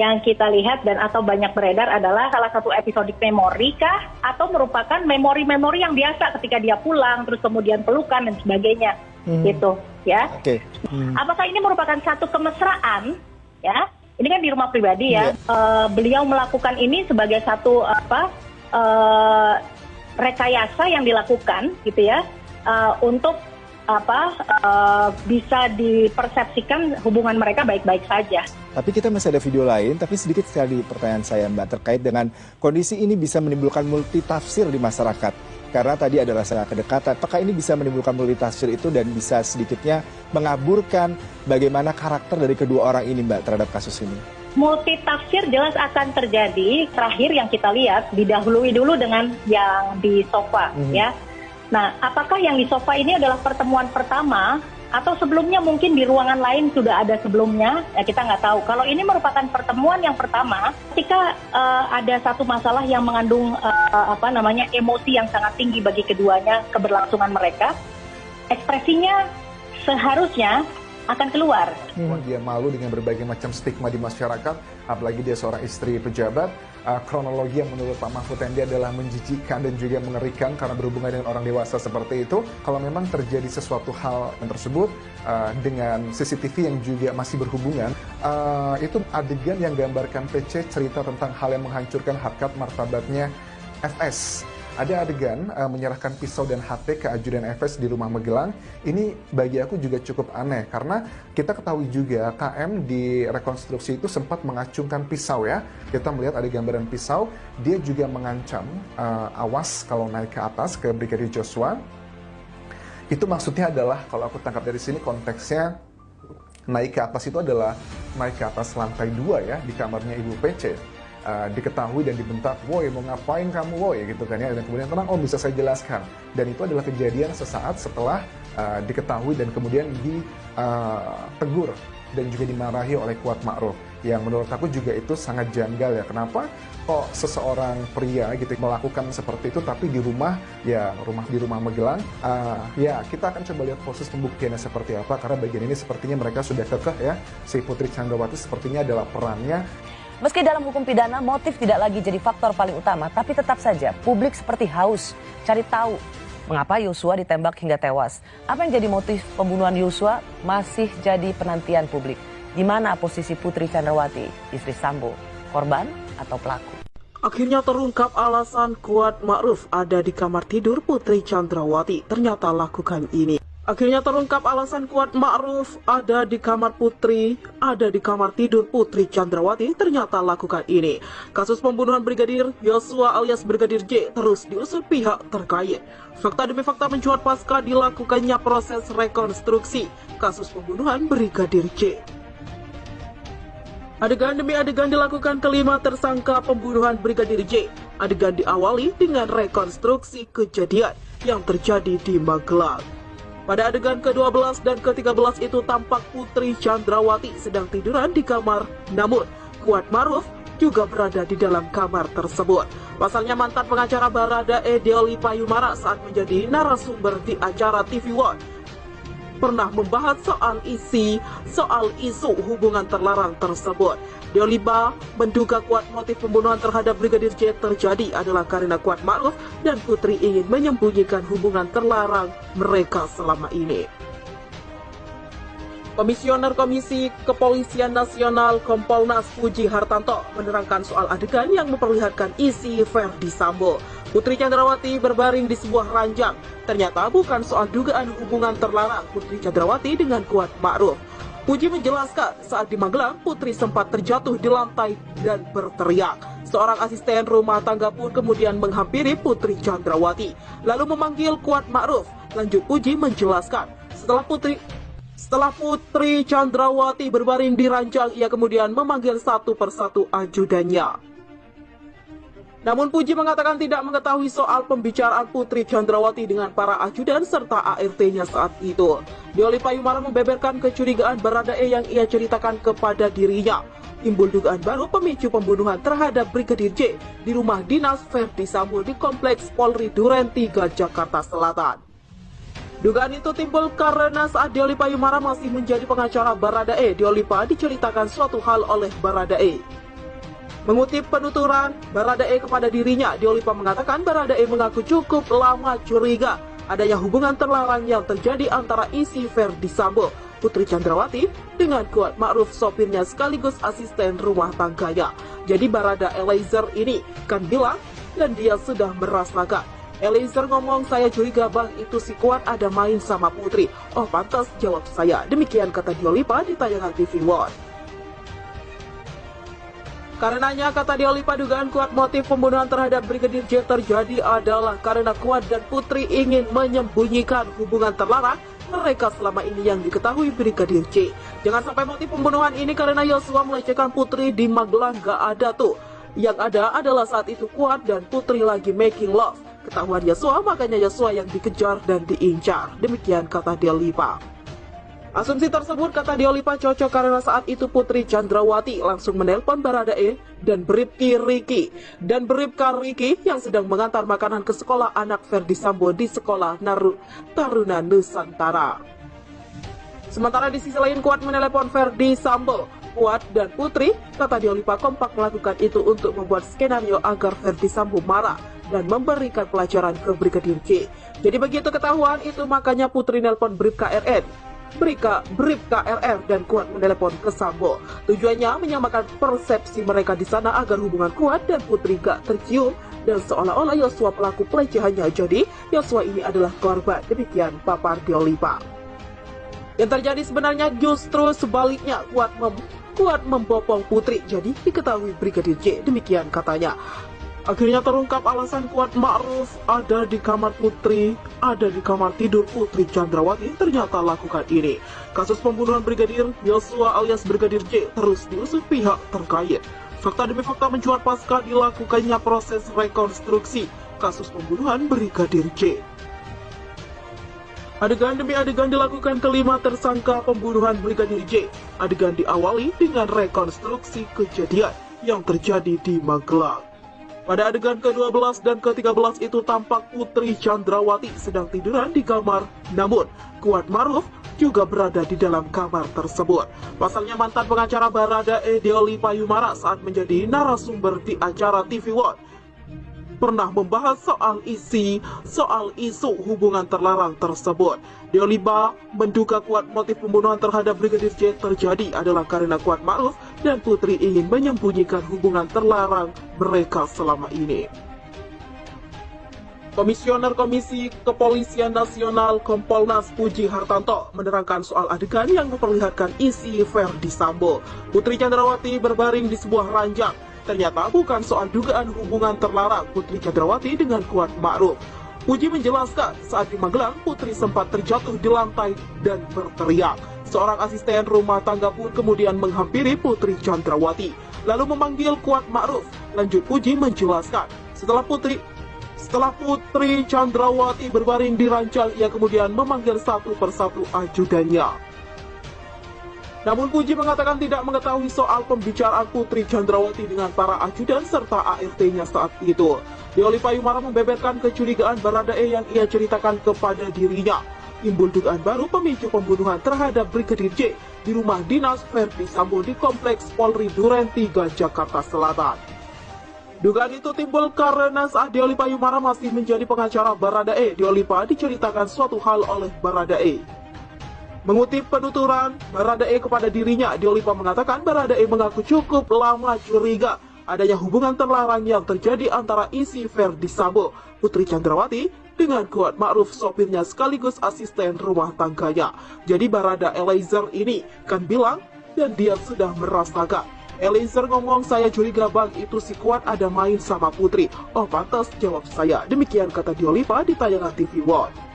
yang kita lihat dan atau banyak beredar adalah salah satu episodik memori kah atau merupakan memori-memori yang biasa ketika dia pulang terus kemudian pelukan dan sebagainya gitu ya. Apakah ini merupakan satu kemesraan ya? Ini kan di rumah pribadi ya. Beliau melakukan ini sebagai satu rekayasa yang dilakukan gitu ya untuk bisa dipersepsikan hubungan mereka baik-baik saja. Tapi kita masih ada video lain, tapi sedikit sekali pertanyaan saya Mbak terkait dengan kondisi ini bisa menimbulkan multitafsir di masyarakat. Karena tadi ada rasa kedekatan, apakah ini bisa menimbulkan multitafsir itu dan bisa sedikitnya mengaburkan bagaimana karakter dari kedua orang ini Mbak terhadap kasus ini? Multitafsir jelas akan terjadi. Terakhir yang kita lihat didahului dulu dengan yang di sofa ya. Nah, apakah yang di sofa ini adalah pertemuan pertama atau sebelumnya mungkin di ruangan lain sudah ada sebelumnya? Ya kita nggak tahu. Kalau ini merupakan pertemuan yang pertama, ketika ada satu masalah yang mengandung emosi yang sangat tinggi bagi keduanya, keberlangsungan mereka, ekspresinya seharusnya akan keluar. Dia malu dengan berbagai macam stigma di masyarakat, apalagi dia seorang istri pejabat. Kronologi yang menurut Pak Mahfud MD adalah menjijikkan dan juga mengerikan karena berhubungan dengan orang dewasa seperti itu. Kalau memang terjadi sesuatu hal yang tersebut dengan CCTV yang juga masih berhubungan, itu adegan yang gambarkan PC cerita tentang hal yang menghancurkan harkat martabatnya FS. Ada adegan menyerahkan pisau dan HP ke ajudan FS di rumah Magelang. Ini bagi aku juga cukup aneh karena kita ketahui juga KM di rekonstruksi itu sempat mengacungkan pisau ya. Kita melihat ada gambaran pisau, dia juga mengancam awas kalau naik ke atas ke Brigadir Joshua. Itu maksudnya adalah kalau aku tangkap dari sini konteksnya naik ke atas itu adalah naik ke atas lantai 2 ya di kamarnya Ibu PC. Diketahui dan dibentak, woi mau ngapain kamu woi gitu kan ya, dan kemudian tenang bisa saya jelaskan, dan itu adalah kejadian sesaat setelah diketahui dan kemudian ditegur dan juga dimarahi oleh Kuat Ma'ruf, yang menurut aku juga itu sangat janggal ya. Kenapa kok seseorang pria gitu melakukan seperti itu tapi di rumah Magelang. Ya kita akan coba lihat proses pembuktiannya seperti apa, karena bagian ini sepertinya mereka sudah kekeh ya, si Putri Chandrawati sepertinya adalah perannya. Meski dalam hukum pidana motif tidak lagi jadi faktor paling utama, tapi tetap saja publik seperti haus cari tahu mengapa Yosua ditembak hingga tewas. Apa yang jadi motif pembunuhan Yosua masih jadi penantian publik. Di mana posisi Putri Chandrawati, istri Sambo, korban atau pelaku? Akhirnya terungkap alasan Kuat Ma'ruf ada di kamar tidur Putri Chandrawati. Ternyata lakukan ini. Akhirnya terungkap alasan Kuat Ma'ruf ada di kamar tidur Putri Chandrawati, ternyata lakukan ini. Kasus pembunuhan Brigadir Yosua alias Brigadir J terus diusut pihak terkait. Fakta demi fakta mencuat pasca dilakukannya proses rekonstruksi kasus pembunuhan Brigadir J. Adegan demi adegan dilakukan kelima tersangka pembunuhan Brigadir J. Adegan diawali dengan rekonstruksi kejadian yang terjadi di Magelang. Pada adegan ke-12 dan ke-13 itu tampak Putri Chandrawati sedang tiduran di kamar, namun Kuat Ma'ruf juga berada di dalam kamar tersebut. Pasalnya mantan pengacara Baradae Deoli Payumara saat menjadi narasumber di acara TV One pernah membahas soal isu hubungan terlarang tersebut. Deolipa menduga kuat motif pembunuhan terhadap Brigadir J terjadi adalah karena Kuat Ma'ruf dan Putri ingin menyembunyikan hubungan terlarang mereka selama ini. Komisioner Komisi Kepolisian Nasional Kompolnas Puji Hartanto menerangkan soal adegan yang memperlihatkan isi Verdi Sambo. Putri Chandrawati berbaring di sebuah ranjang. Ternyata bukan soal dugaan hubungan terlarang Putri Chandrawati dengan Kuat Ma'ruf. Puji menjelaskan saat di Magelang, Putri sempat terjatuh di lantai dan berteriak. Seorang asisten rumah tangga pun kemudian menghampiri Putri Chandrawati, lalu memanggil Kuat Ma'ruf. Lanjut Puji menjelaskan, setelah Putri Chandrawati berbaring di ranjang, ia kemudian memanggil satu persatu ajudannya. Namun Puji mengatakan tidak mengetahui soal pembicaraan Putri Chandrawati dengan para ajudan serta ART-nya saat itu. Deoli Payumara membeberkan kecurigaan Baradae yang ia ceritakan kepada dirinya. Timbul dugaan baru pemicu pembunuhan terhadap Brigadir J di rumah dinas Verdi Sambo di Kompleks Polri Duren 3, Jakarta Selatan. Dugaan itu timbul karena saat Deoli Payumara masih menjadi pengacara Baradae, Deolipa diceritakan suatu hal oleh Baradae. Mengutip penuturan Baradae kepada dirinya, Diolipa mengatakan Baradae mengaku cukup lama curiga adanya hubungan terlarang yang terjadi antara istri Ferdy Sambo, Putri Chandrawati, dengan Kuat Ma'ruf, sopirnya sekaligus asisten rumah tangganya. Jadi Barada Eliezer ini kan bilang dan dia sudah merasakan. Eliezer ngomong, saya curiga bang itu si Kuat ada main sama Putri. Oh pantas, jawab saya. Demikian kata Diolipa di tayangan TV One. Karenanya, kata Diolipa, dugaan kuat motif pembunuhan terhadap Brigadir J terjadi adalah karena Kuat dan Putri ingin menyembunyikan hubungan terlarang mereka selama ini yang diketahui Brigadir J. Jangan sampai motif pembunuhan ini karena Yosua melecehkan Putri di Magelang, gak ada tuh. Yang ada adalah saat itu Kuat dan Putri lagi making love. Ketahuan Yosua, makanya Yosua yang dikejar dan diincar. Demikian kata Diolipa. Asumsi tersebut, kata Diolipa, cocok karena saat itu Putri Chandrawati langsung menelpon Baradae dan Bribka Riki yang sedang mengantar makanan ke sekolah anak Ferdy Sambo di sekolah Taruna Nusantara. Sementara di sisi lain Kuat menelepon Ferdy Sambo. Kuat dan Putri, kata Diolipa, kompak melakukan itu untuk membuat skenario agar Ferdy Sambo marah dan memberikan pelajaran ke Brigadir J. Jadi begitu ketahuan itu, makanya Putri nelpon Bribka RR dan Kuat menelepon ke Sambo. Tujuannya menyamakan persepsi mereka di sana agar hubungan Kuat dan Putri gak tercium dan seolah-olah Yosua pelaku pelecehannya. Jadi Yosua ini adalah korban. Demikian papar Diolipa. Yang terjadi sebenarnya justru sebaliknya, Kuat membopong Putri, jadi diketahui Brigadir J. Demikian katanya. Akhirnya terungkap alasan Kuat Ma'ruf ada di kamar Putri, ada di kamar tidur Putri Chandrawati, ternyata lakukan ini. Kasus pembunuhan Brigadir Yosua alias Brigadir J terus diusut pihak terkait. Fakta demi fakta mencuat pasca dilakukannya proses rekonstruksi kasus pembunuhan Brigadir J. Adegan demi adegan dilakukan kelima tersangka pembunuhan Brigadir J. Adegan diawali dengan rekonstruksi kejadian yang terjadi di Magelang. Pada adegan ke-12 dan ke-13 itu tampak Putri Chandrawati sedang tiduran di kamar, namun Kuat Ma'ruf juga berada di dalam kamar tersebut. Pasalnya mantan pengacara Baradae Diolipa Yumara saat menjadi narasumber di acara TV One pernah membahas soal isu hubungan terlarang tersebut. Diolipa menduga kuat motif pembunuhan terhadap Brigadir J terjadi adalah karena Kuat Ma'ruf dan Putri ingin menyembunyikan hubungan terlarang mereka selama ini. Komisioner Komisi Kepolisian Nasional Kompolnas Puji Hartanto menerangkan soal adegan yang memperlihatkan isi Ferdy Sambo. Putri Chandrawati berbaring di sebuah ranjang. Ternyata bukan soal dugaan hubungan terlarang Putri Chandrawati dengan Kuat Ma'ruf. Puji menjelaskan saat di Magelang Putri sempat terjatuh di lantai dan berteriak. Seorang asisten rumah tangga pun kemudian menghampiri Putri Chandrawati lalu memanggil Kuat Ma'ruf. Lanjut Puji menjelaskan, setelah Putri Chandrawati berbaring di ranjang, ia kemudian memanggil satu persatu ajudannya. Namun Puji mengatakan tidak mengetahui soal pembicaraan Putri Chandrawati dengan para ajudan serta ART-nya saat itu. Diolipa Yumara membeberkan kecurigaan Baradae yang ia ceritakan kepada dirinya. Timbul dugaan baru pemicu pembunuhan terhadap Brigadir J di rumah dinas Ferdy Sambo di Kompleks Polri Duren 3, Jakarta Selatan. Dugaan itu timbul karena saat Diolipa Yumara masih menjadi pengacara Baradae, Diolipa diceritakan suatu hal oleh Baradae. Mengutip penuturan Baradae kepada dirinya, Diolipa mengatakan Baradae mengaku cukup lama curiga adanya hubungan terlarang yang terjadi antara isi Ferdy Sambo, Putri Chandrawati, dengan Kuat Ma'ruf, sopirnya sekaligus asisten rumah tangganya. Jadi Barada Eliezer ini kan bilang dan dia sudah merasakan. Eliezer ngomong, saya curiga bang itu si Kuat ada main sama Putri. Oh pantas, jawab saya. Demikian kata Diolipa di tayangan TV One.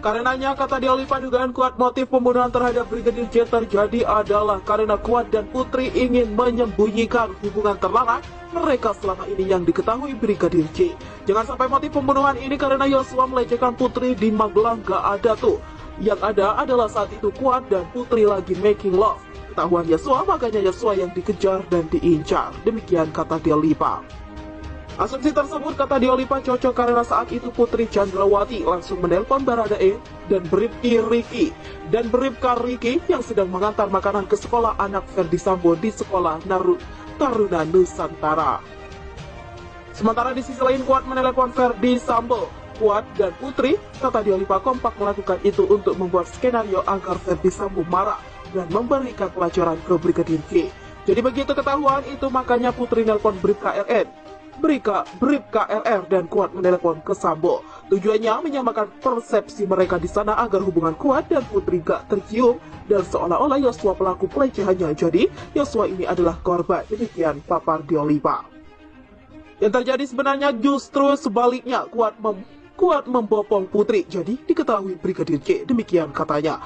Karenanya, kata Diolipa, dugaan kuat motif pembunuhan terhadap Brigadir J terjadi adalah karena Kuat dan Putri ingin menyembunyikan hubungan terlarang mereka selama ini yang diketahui Brigadir J. Jangan sampai motif pembunuhan ini karena Yosua melecehkan Putri di Magelang, gak ada tuh. Yang ada adalah saat itu Kuat dan Putri lagi making love. Ketahuan Yosua, makanya Yosua yang dikejar dan diincar. Demikian kata Diolipa. Asumsi tersebut, kata Diolipa, cocok karena saat itu Putri Chandrawati langsung menelpon Baradae dan Bribka Riki yang sedang mengantar makanan ke sekolah anak Ferdi Sambo di sekolah Taruna Nusantara. Sementara di sisi lain, Kuat menelepon Ferdi Sambo. Kuat dan Putri, kata Diolipa, kompak melakukan itu untuk membuat skenario agar Ferdi Sambo marah dan memberikan pelajaran ke Brigadir J. Jadi begitu ketahuan itu, makanya Putri nelpon Bribka RR dan Kuat menelepon ke Sambo. Tujuannya menyamakan persepsi mereka di sana agar hubungan Kuat dan Putri gak tercium dan seolah-olah Yosua pelaku pelecehannya. Jadi Yosua ini adalah korban. Demikian papar Diolipa. Yang terjadi sebenarnya justru sebaliknya, Kuat membopong Putri. Jadi diketahui Brigadir J. Demikian katanya.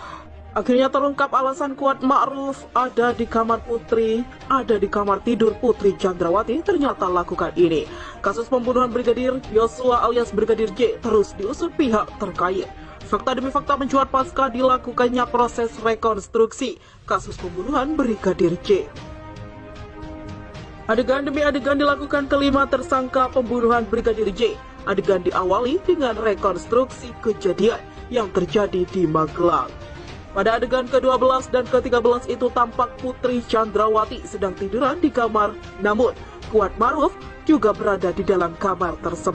Akhirnya terungkap alasan Kuat Ma'ruf ada di kamar Putri, ada di kamar tidur Putri Chandrawati, ternyata lakukan ini. Kasus pembunuhan Brigadir Yosua alias Brigadir J terus diusut pihak terkait. Fakta demi fakta mencuat pasca dilakukannya proses rekonstruksi kasus pembunuhan Brigadir J. Adegan demi adegan dilakukan kelima tersangka pembunuhan Brigadir J. Adegan diawali dengan rekonstruksi kejadian yang terjadi di Magelang. Pada adegan ke-12 dan ke-13 itu tampak Putri Chandrawati sedang tiduran di kamar, namun Kuat Ma'ruf juga berada di dalam kamar tersebut.